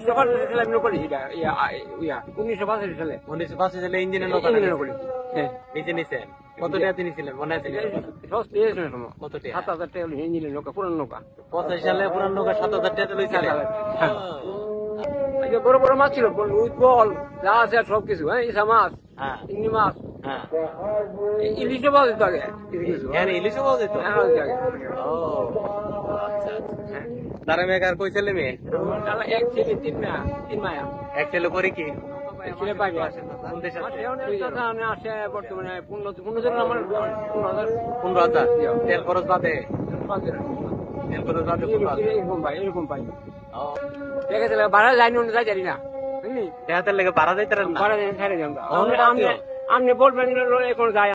1985 সালে আমি করি এটা 1985 সালে 1985 সালে ইঞ্জিনের নৌকা করি। হ্যাঁ, নিজে নিছেন? কত টাকা নিয়েছিলেন মনে আছে? কত টাকা? 7,000 টাকা ইঞ্জিনের নৌকা, পুরান নৌকা। 85 সালে পুরান নৌকা 7,000 টাকা লইছিলেন? বড় বড় মাছ ছিল, বল যা আছে সবকিছু, হ্যাঁ, ইসা মাছ, হ্যাঁ চিংড়ি মাছ, হ্যাঁ। ইলিশও পাওয়া যেত আগে। এখানে ইলিশও পাওয়া যেত? আগে ও আচ্ছা আচ্ছা। তারা মেয়ে আর কই ছেলে মেয়ে? এক ছেলে, 3 মায়া। এক ছেলে করে কি? ছেলে বাইরে আছে। কোন দেশে আছে? আসে বর্তমানে 15 জন, আমার 15,000। 15,000 তেল খরচ বাদে? তেল খরচ বাদে এরকম পাই। ঠিক আছে, ভাড়া যায়নি, যাই জানি না, বুঝলি? তেলের লেগে ভাড়া যাইতে না? ভাড়া ছাড়ে যান, আপনি বলবেন এখন যায়।